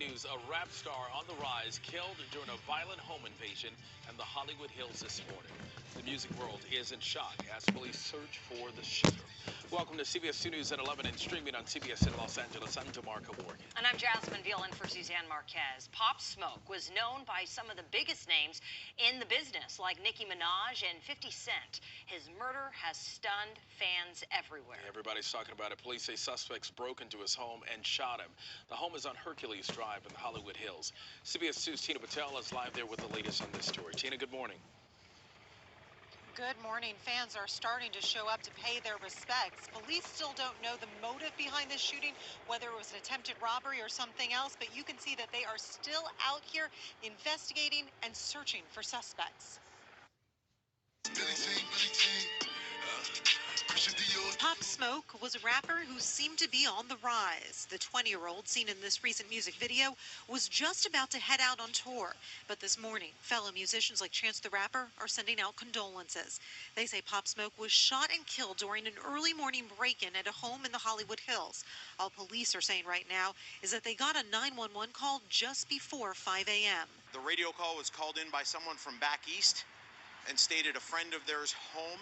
news. A rap star on the rise killed during a violent home invasion in the Hollywood Hills this morning. The music world is in shock as police search for the shooter. Welcome to CBS 2 News at 11 and streaming on CBS in Los Angeles. I'm DeMarco Morgan. And I'm Jasmine Veal in for Suzanne Marquez. Pop Smoke was known by some of the biggest names in the business, like Nicki Minaj and 50 Cent. His murder has stunned fans everywhere. Everybody's talking about it. Police say suspects broke into his home and shot him. The home is on Hercules Drive in the Hollywood Hills. CBS 2's Tina Patel is live there with the latest on this story. Tina, good morning. Good morning. Fans are starting to show up to pay their respects. Police still don't know the motive behind this shooting, whether it was an attempted robbery or something else, but you can see that they are still out here investigating and searching for suspects. Pop Smoke was a rapper who seemed to be on the rise. The 20-year-old seen in this recent music video was just about to head out on tour. But this morning, fellow musicians like Chance the Rapper are sending out condolences. They say Pop Smoke was shot and killed during an early morning break-in at a home in the Hollywood Hills. All police are saying right now is that they got a 911 call just before 5 a.m. The radio call was called in by someone from back east and stated a friend of theirs' home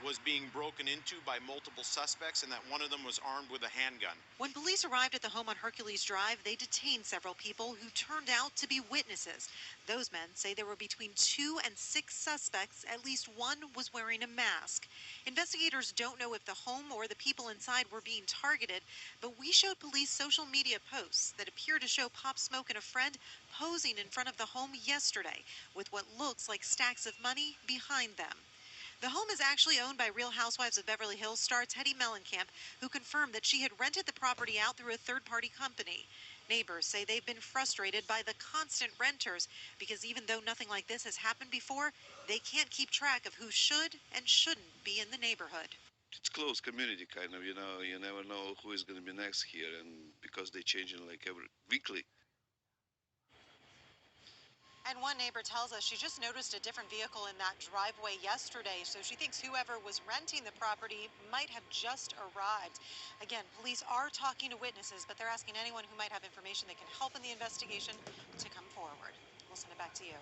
was being broken into by multiple suspects and that one of them was armed with a handgun. When police arrived at the home on Hercules Drive, they detained several people who turned out to be witnesses. Those men say there were between 2 and 6 suspects. At least one was wearing a mask. Investigators don't know if the home or the people inside were being targeted, but we showed police social media posts that appear to show Pop Smoke and a friend posing in front of the home yesterday with what looks like stacks of money behind them. The home is actually owned by Real Housewives of Beverly Hills star Teddi Mellencamp, who confirmed that she had rented the property out through a third-party company. Neighbors say they've been frustrated by the constant renters because even though nothing like this has happened before, they can't keep track of who should and shouldn't be in the neighborhood. It's close community, kind of, you never know who is going to be next here, and because they change it like every weekly. And one neighbor tells us she just noticed a different vehicle in that driveway yesterday, so she thinks whoever was renting the property might have just arrived. Again, police are talking to witnesses, but they're asking anyone who might have information that can help in the investigation to come forward. We'll send it back to you.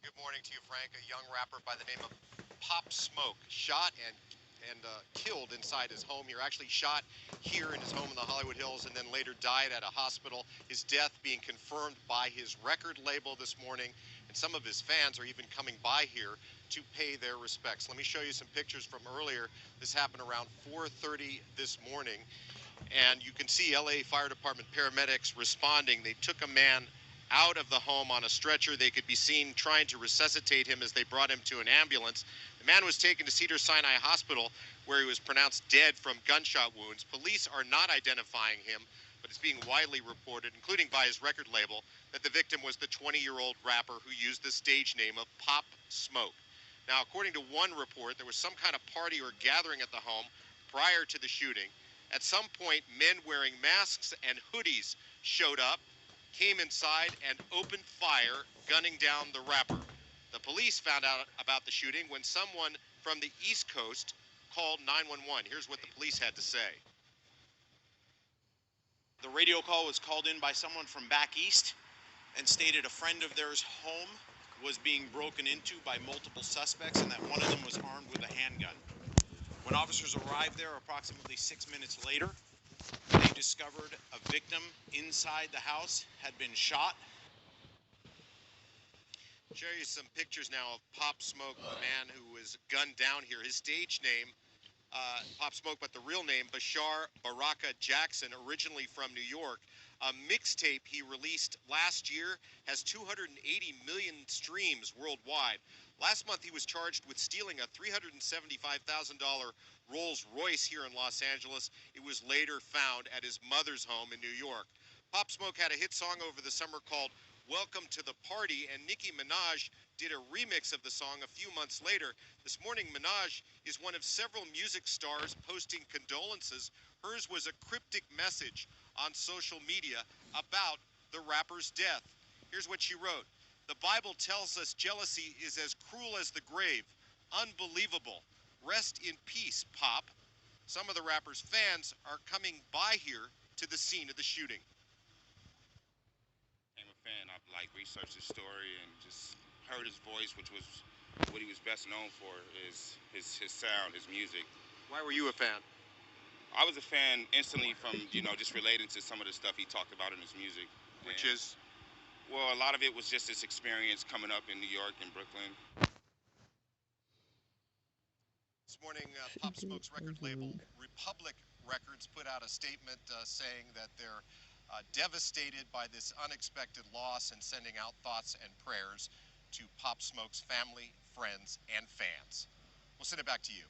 Good morning to you, Frank. A young rapper by the name of Pop Smoke shot and killed inside his home here. Actually shot here in his home in the Hollywood Hills and then later died at a hospital. His death being confirmed by his record label this morning, and some of his fans are even coming by here to pay their respects. Let me show you some pictures from earlier. This happened around 4:30 this morning, and you can see LA Fire Department paramedics responding. They took a man out of the home on a stretcher. They could be seen trying to resuscitate him as they brought him to an ambulance. The man was taken to Cedars-Sinai Hospital, where he was pronounced dead from gunshot wounds. Police are not identifying him, but it's being widely reported, including by his record label, that the victim was the 20-year-old rapper who used the stage name of Pop Smoke. Now, according to one report, there was some kind of party or gathering at the home prior to the shooting. At some point, men wearing masks and hoodies showed up, came inside, and opened fire, gunning down the rapper. The police found out about the shooting when someone from the East Coast called 911. Here's what the police had to say. The radio call was called in by someone from back east and stated a friend of theirs' home was being broken into by multiple suspects and that one of them was armed with a handgun. When officers arrived there approximately 6 minutes later, they discovered a victim inside the house had been shot. Show you some pictures now of Pop Smoke, the man who was gunned down here. His stage name, Pop Smoke, but the real name, Bashar Baraka Jackson, originally from New York. A mixtape he released last year has 280 million streams worldwide. Last month, he was charged with stealing a $375,000 Rolls Royce here in Los Angeles. It was later found at his mother's home in New York. Pop Smoke had a hit song over the summer called Welcome to the Party, and Nicki Minaj did a remix of the song a few months later. This morning, Minaj is one of several music stars posting condolences. Hers was a cryptic message on social media about the rapper's death. Here's what she wrote. The Bible tells us jealousy is as cruel as the grave, Unbelievable. Rest in peace, Pop. Some of the rapper's fans are coming by here to the scene of the shooting. I'm a fan. I've researched his story and just heard his voice, which was what he was best known for, is his sound, his music. Why were you a fan? I was a fan instantly from, just relating to some of the stuff he talked about in his music. Which is? Well, a lot of it was just his experience coming up in New York and Brooklyn. This morning, Pop Smoke's record label, Republic Records, put out a statement saying that they're devastated by this unexpected loss and sending out thoughts and prayers to Pop Smoke's family, friends, and fans. We'll send it back to you.